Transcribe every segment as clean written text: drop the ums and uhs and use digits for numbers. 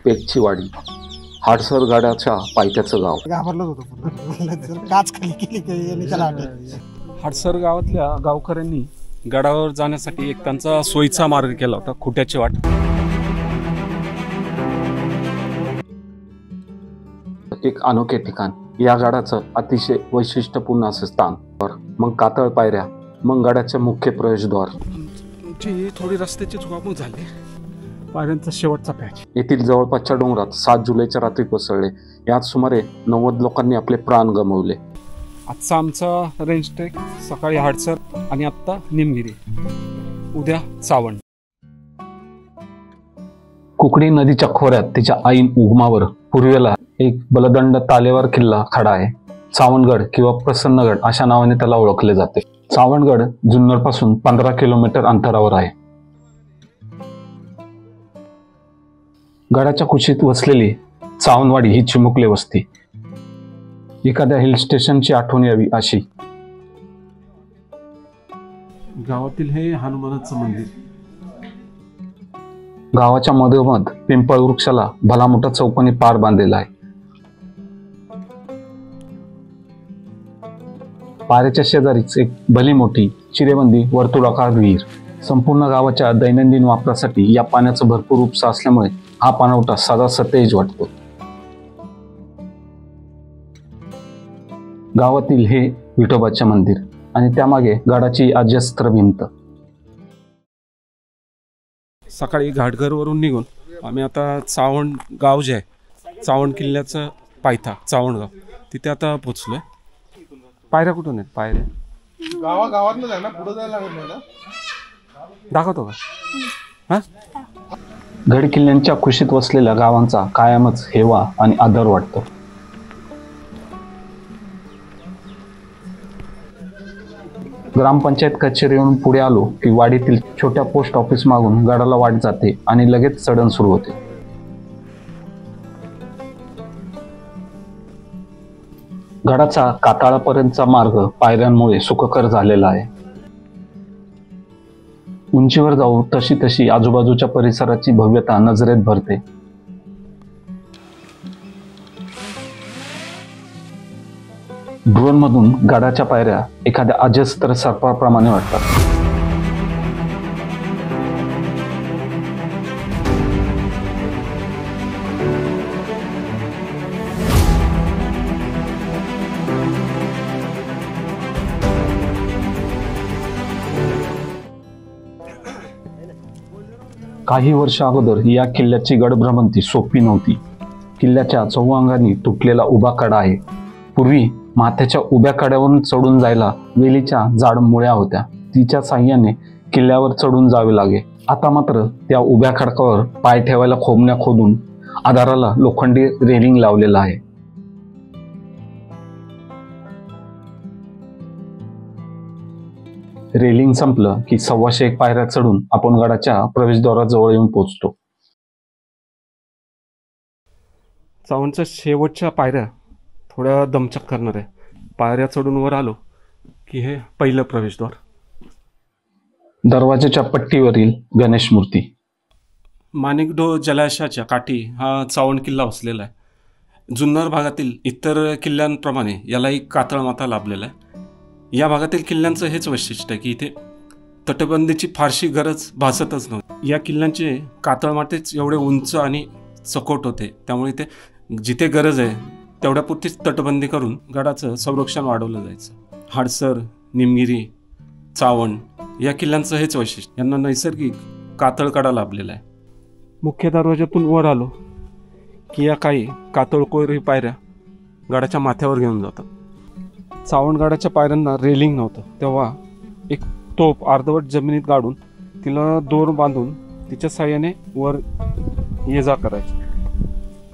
पेठची वाडी, हाडसर गाड्याच्या पायथ्याचं गाव. घाबरलोच होतो पूर्ण. काच खाली केली की त्याला वाटलं. हाडसर गावातल्या गावकऱ्यांनी गडावर जाण्यासाठी एक त्यांचा सोयीचा मार्ग केला होता, खुट्याची वाट. एक अनोखे ठिकाण, या गडाचं अतिशय वैशिष्ट्यपूर्ण असं स्थान. मग कातळ पायऱ्या, मग गडाचे मुख्य प्रवेशद्वार. आमची थोडी रस्त्याची चुकामूक झाली, पायऱ्यांचा शेवटचा पॅच. येथील जवळपासच्या डोंगरात 7 जुलैच्या रात्री कोसळले. यात सुमारे 90 लोकांनी आपले प्राण गमावले. आजचा आमचा रेंज ट्रेक, सकाळी हाडसर आणि आत्ता निमगिरी, उद्या चावंड. कुकडी नदीच्या खोऱ्यात तिच्या ऐन उगमावर पूर्वेला एक बलदंड तालेवार किल्ला खडा आहे. चावंडगड किंवा प्रसन्नगड अशा नावाने त्याला ओळखले जाते. चावंडगड जुन्नर पासून 15 किलोमीटर अंतरावर आहे. गडाच्या कुशीत वसलेली चावंडवाडी ही चिमुकले वस्ती. एखाद्या हिल स्टेशनची आठवण यावी अशी. गावातील हे हनुमानाचं मंदिर. गावाच्या मधोमध पिंपळ वृक्षाला भला मोठा चौकोनी पार बांधलेला आहे. पाऱ्याच्या शेजारीच एक भली मोठी चिरेबंदी वर्तुळाकार विहीर. संपूर्ण गावाच्या दैनंदिन वापरासाठी या पाण्याचा भरपूर उपसा असल्यामुळे हा पाणवठा सदा सतेज वाटतो. गावातील हे विठोबाचे मंदिर आणि त्यामागे गडाची अजस्त्र भिंत. सकाळी घाटघरवरून निघून आम्ही आता चावंड गाव जे आहे, चावंड किल्ल्याचं पायथा चावंड गाव, तिथे आता पोचलोय. पायऱ्या कुठून आहेत? पायऱ्या गावातलं आहे ना, पुढे जायला लागत ना. दाखवतो का? हा, गड किल्ल्यांच्या कुशीत वसलेल्या गावांचा कायमच हेवा आणि आदर वाटतो. ग्रामपंचायत कचेरीवरून पुढे आलो की वाडीतील छोट्या पोस्ट ऑफिस मागून गडाला वाट जाते आणि लगेच चढण सुरू होते. गडाचा काताळापर्यंतचा मार्ग पायऱ्यांमुळे सुखकर झालेला आहे. उंचीवर जाऊ तशी तशी आजूबाजूच्या परिसराची भव्यता नजरेत भरते. ड्रोन मधून गडाच्या पायऱ्या एखाद्या अजस्त्र सर्पाप्रमाणे वाटतात. काही वर्ष अगोदर या किल्ल्याची गडभ्रमंती सोपी नव्हती. किल्ल्याच्या चौअंगांनी तुटलेला उभा कडा आहे. पूर्वी माथ्याच्या उभ्या कड्यावरून चढून जायला वेलीच्या जाड मुळ्या होत्या, तिच्या साह्याने किल्ल्यावर चढून जावे लागे. आता मात्र त्या उभ्या खडकावर पाय ठेवायला खोबण्या खोदून आधाराला लोखंडी रेलिंग लावलेला आहे. रेलिंग संपलं की 125 पायऱ्या चढून आपण गडाच्या प्रवेशद्वाराजवळ येऊन पोहोचतो. चावंडच्या शेवटच्या पायऱ्या थोड्या दमचक करणार आहे. पायऱ्या चढून वर आलो की हे पहिलं प्रवेशद्वार. दरवाजाच्या पट्टीवरील गणेश मूर्ती. माणिकडो जलाशयाच्या काठी हा चावंड किल्ला वसलेला आहे. जुन्नर भागातील इतर किल्ल्यांप्रमाणे यालाही कातळ माथा लाभलेला आहे. या भागातील किल्ल्यांचं हेच वैशिष्ट्य आहे की इथे तटबंदीची फारशी गरज भासतच नव्हती. या किल्ल्यांचे कातळ माथेच एवढे उंच आणि चकोट होते, त्यामुळे ते जिथे गरज आहे तेवढ्यापुरतीच तटबंदी करून गडाचं संरक्षण वाढवलं जायचं. हाडसर, निमगिरी, चावंड या किल्ल्यांचं हेच वैशिष्ट्य. यांना नैसर्गिक कातळ कडा लाभलेला आहे. मुख्य दरवाजातून वर आलो की या काही कातळकोरी पायऱ्या गडाच्या माथ्यावर घेऊन जातात. चावंडगडाच्या पायऱ्यांना रेलिंग नव्हतं, तेव्हा एक तोफ अर्धवट जमिनीत गाडून तिला दोर बांधून तिच्या साह्याने वर ये जा करायची.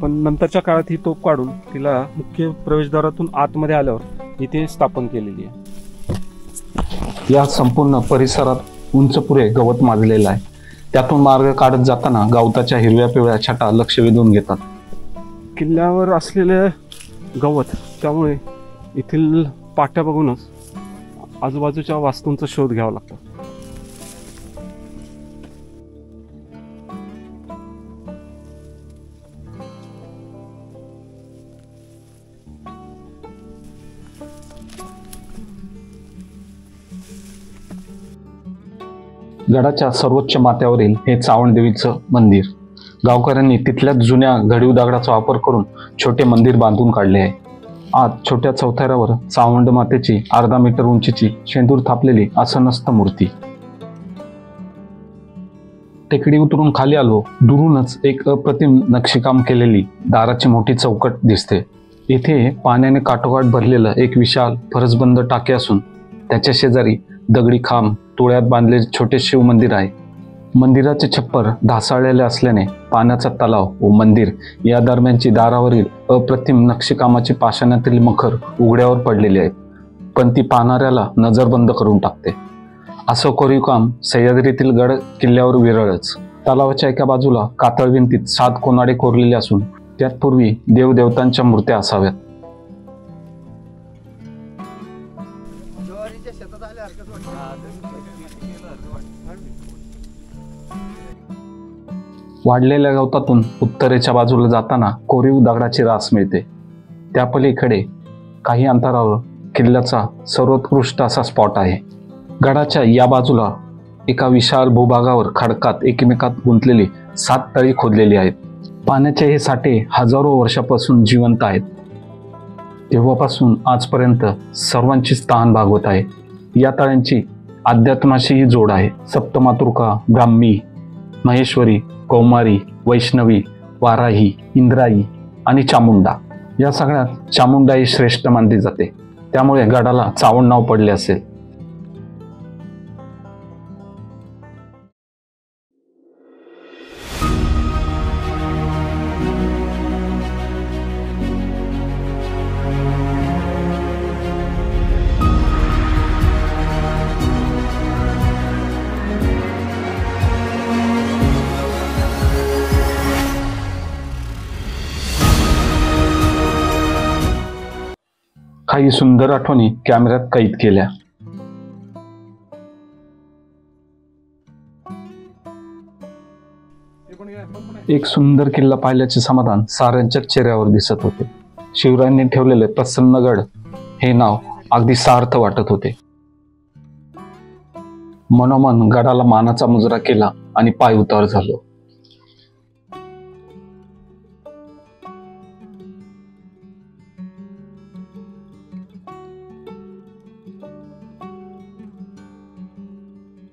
पण नंतरच्या काळात ही तोफ काढून तिला मुख्य प्रवेशद्वारातून आतमध्ये आल्यावर इथे स्थापन केलेली आहे. या संपूर्ण परिसरात उंच पुरे गवत माजलेलं आहे. त्यातून मार्ग काढत जाताना गवताच्या हिरव्या पिवळ्या छटा लक्ष वेधून घेतात. किल्ल्यावर असलेले गवत, त्यामुळे येथील पाट्या बघूनच आजूबाजूच्या वास्तूंचा शोध घ्यावा लागतो. गडाच्या सर्वोच्च माथ्यावरील हे चावंडदेवीचं मंदिर. गावकऱ्यांनी तिथल्याच जुन्या घडीव दगडाचा वापर करून छोटे मंदिर बांधून काढले आहे. आत छोट्या चौथऱ्यावर चावंड मातेची 1/2 मीटर उंचीची शेंदूर थापलेली आसनस्थ मूर्ती. टेकडी उतरून खाली आलो, दुरूनच एक अप्रतिम नक्षीकाम केलेली दाराची मोठी चौकट दिसते. इथे पाण्याने काठोकाठ भरलेलं एक विशाल फरसबंद टाके असून त्याच्या शेजारी दगडी खांब तुळ्यात बांधलेले छोटे शिव मंदिर आहे. मंदिराचे छप्पर ढासाळलेले असल्याने पाण्याचा तलाव व मंदिर या दरम्यानची दारावरील अप्रतिम नक्षीकामाची पाषाणातील मखर उघड्यावर पडलेली आहेत, पण ती पाहणाऱ्याला नजरबंद करून टाकते. असं कोरीव काम सह्याद्रीतील गड किल्ल्यावर विरळच. तलावाच्या एका बाजूला कातळ भिंतीत 7 कोनाडे कोरलेले असून त्यात पूर्वी देवदेवतांच्या मूर्त्या असाव्यात. वाढलेल्या गवतातून उत्तरेच्या बाजूला जाताना कोरीव दगडाची रास मिळते. त्या पलीकडे काही अंतरावर किल्ल्याचा सर्वोत्कृष्ट असा स्पॉट आहे. गडाच्या या बाजूला एका विशाल भूभागावर खडकात एकमेकात गुंतलेली 7 तळी खोदलेली आहेत. पाण्याचे हे साठे हजारो वर्षापासून जिवंत आहेत. तेव्हापासून आजपर्यंत सर्वांचीच तहान भागवत आहे. या तळ्यांची अध्यात्माशीही जोड आहे. सप्तमातृका, ब्राह्मी, महेश्वरी, कौमारी, वैष्णवी, वाराही, इंद्राई आणि चामुंडा. या सगळ्यात चामुंडा ही श्रेष्ठ मानली जाते, त्यामुळे गडाला चावंड नाव पडले असेल. काही सुंदर आठवणी कॅमेऱ्यात कैद केल्या. एक सुंदर किल्ला पाहिल्याचे समाधान साऱ्यांच्याच चेहऱ्यावर दिसत होते. शिवरायांनी ठेवलेले प्रसन्नगड हे नाव अगदी सार्थ वाटत होते. मनोमन गडाला मानाचा मुजरा केला आणि पाय उतार झालो.